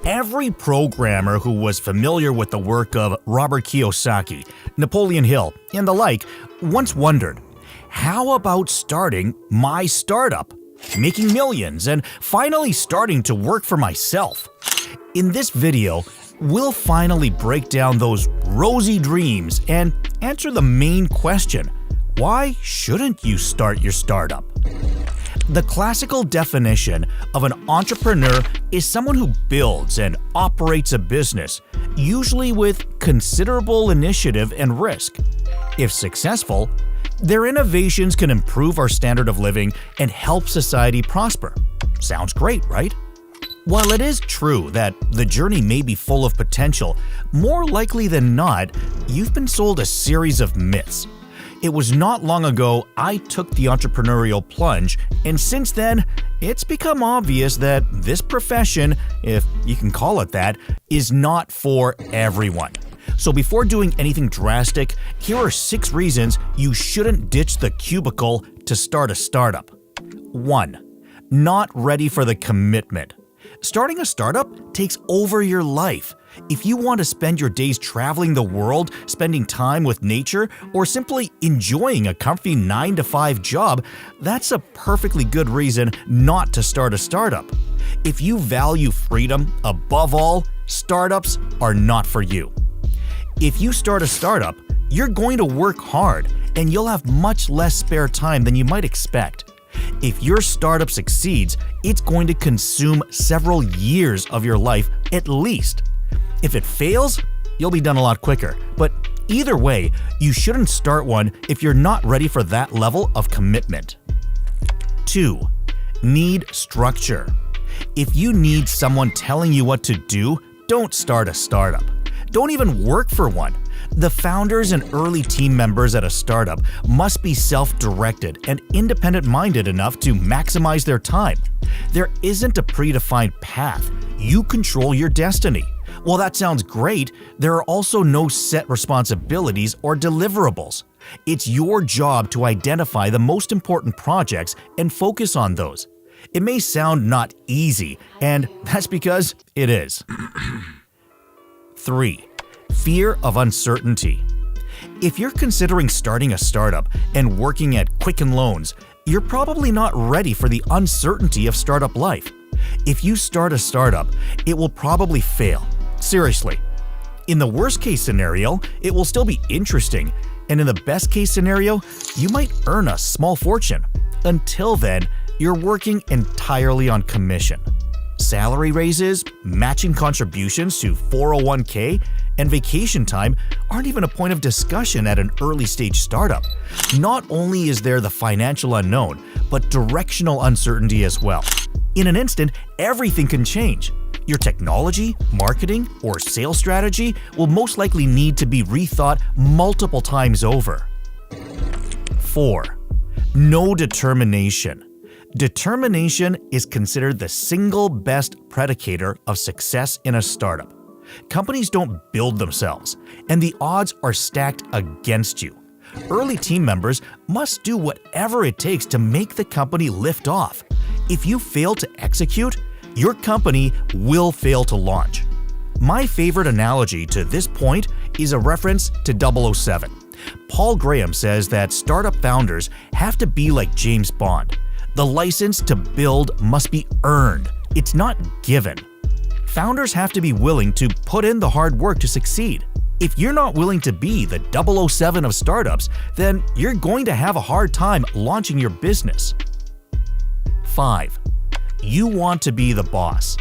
Every programmer who was familiar with the work of Robert Kiyosaki, Napoleon Hill, and the like once wondered, how about starting my startup, making millions, and finally starting to work for myself? In this video, we'll finally break down those rosy dreams and answer the main question: why shouldn't you start your startup? The classical definition of an entrepreneur is someone who builds and operates a business, usually with considerable initiative and risk. If successful, their innovations can improve our standard of living and help society prosper. Sounds great, right? While it is true that the journey may be full of potential, more likely than not, you've been sold a series of myths. It was not long ago I took the entrepreneurial plunge, and since then, it's become obvious that this profession, if you can call it that, is not for everyone. So before doing anything drastic, here are 6 reasons you shouldn't ditch the cubicle to start a startup. 1. Not ready for the commitment. Starting a startup takes over your life. If you want to spend your days traveling the world, spending time with nature, or simply enjoying a comfy 9-to-5 job, that's a perfectly good reason not to start a startup. If you value freedom above all, startups are not for you. If you start a startup, you're going to work hard and you'll have much less spare time than you might expect. If your startup succeeds, it's going to consume several years of your life at least. If it fails, you'll be done a lot quicker. But either way, you shouldn't start one if you're not ready for that level of commitment. 2. Need structure. If you need someone telling you what to do, don't start a startup. Don't even work for one. The founders and early team members at a startup must be self-directed and independent-minded enough to maximize their time. There isn't a predefined path. You control your destiny. While that sounds great, there are also no set responsibilities or deliverables. It's your job to identify the most important projects and focus on those. It may sound not easy, and that's because it is. 3. Fear of uncertainty. If you're considering starting a startup and working at Quicken Loans, you're probably not ready for the uncertainty of startup life. If you start a startup, it will probably fail. Seriously. In the worst case scenario, it will still be interesting, and in the best case scenario, you might earn a small fortune. Until then, you're working entirely on commission. Salary raises, matching contributions to 401k, and vacation time aren't even a point of discussion at an early-stage startup. Not only is there the financial unknown, but directional uncertainty as well. In an instant, everything can change. Your technology, marketing, or sales strategy will most likely need to be rethought multiple times over. 4. No determination. Determination is considered the single best predicator of success in a startup. Companies don't build themselves, and the odds are stacked against you. Early team members must do whatever it takes to make the company lift off. If you fail to execute, your company will fail to launch. My favorite analogy to this point is a reference to 007. Paul Graham says that startup founders have to be like James Bond. The license to build must be earned. It's not given. Founders have to be willing to put in the hard work to succeed. If you're not willing to be the 007 of startups, then you're going to have a hard time launching your business. 5. You want to be the boss.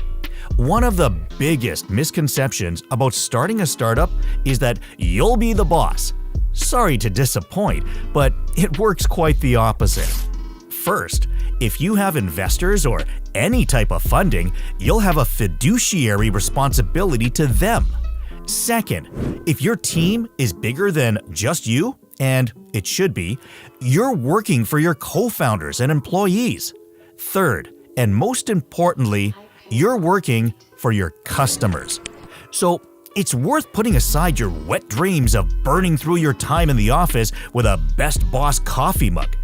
One of the biggest misconceptions about starting a startup is that you'll be the boss. Sorry to disappoint, but it works quite the opposite. First, if you have investors or any type of funding, you'll have a fiduciary responsibility to them. Second, if your team is bigger than just you, and it should be, you're working for your co-founders and employees. Third, and most importantly, you're working for your customers. So it's worth putting aside your wet dreams of burning through your time in the office with a best boss coffee mug.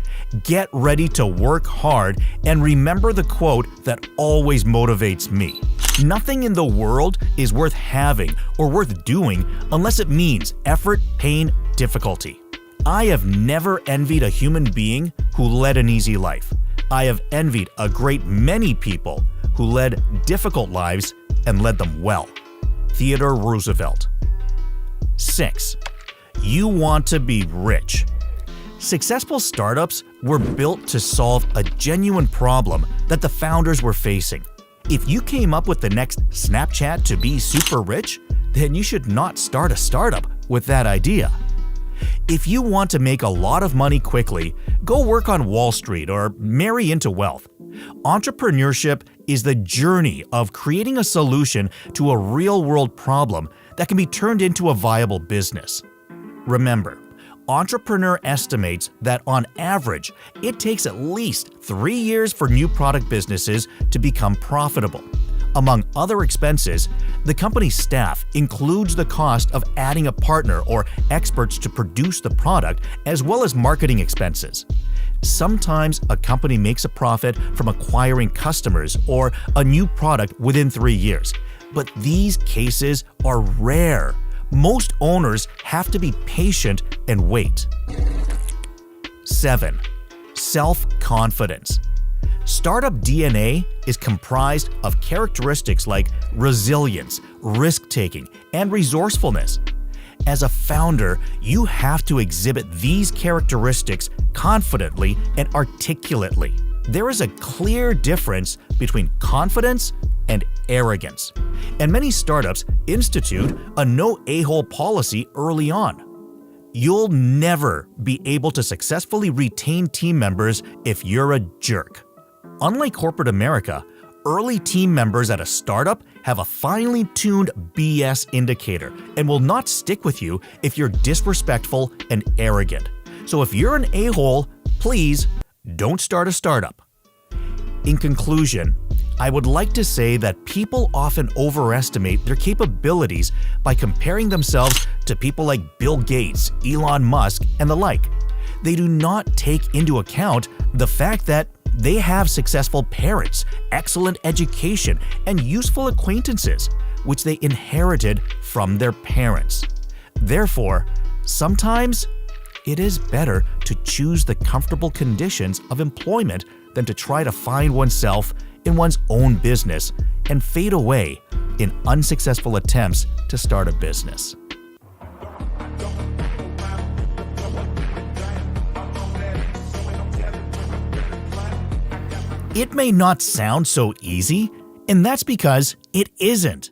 Get ready to work hard and remember the quote that always motivates me. Nothing in the world is worth having or worth doing unless it means effort, pain, difficulty. I have never envied a human being who led an easy life. I have envied a great many people who led difficult lives and led them well. Theodore Roosevelt. 6. You want to be rich. Successful startups were built to solve a genuine problem that the founders were facing. If you came up with the next Snapchat to be super rich, then you should not start a startup with that idea. If you want to make a lot of money quickly, go work on Wall Street or marry into wealth. Entrepreneurship is the journey of creating a solution to a real-world problem that can be turned into a viable business. Remember, Entrepreneur estimates that on average, it takes at least 3 years for new product businesses to become profitable. Among other expenses, the company's staff includes the cost of adding a partner or experts to produce the product, as well as marketing expenses. Sometimes a company makes a profit from acquiring customers or a new product within 3 years, but these cases are rare. Most owners have to be patient and wait. 7. Self-confidence. Startup DNA is comprised of characteristics like resilience, risk-taking, and resourcefulness. As a founder, you have to exhibit these characteristics confidently and articulately. There is a clear difference between confidence and arrogance, and many startups institute a no a-hole policy early on. You'll never be able to successfully retain team members if you're a jerk. Unlike corporate America, early team members at a startup have a finely tuned BS indicator and will not stick with you if you're disrespectful and arrogant. So if you're an a-hole, please don't start a startup. In conclusion, I would like to say that people often overestimate their capabilities by comparing themselves to people like Bill Gates, Elon Musk, and the like. They do not take into account the fact that they have successful parents, excellent education, and useful acquaintances, which they inherited from their parents. Therefore, sometimes it is better to choose the comfortable conditions of employment than to try to find oneself in one's own business and fade away in unsuccessful attempts to start a business. It may not sound so easy, and that's because it isn't.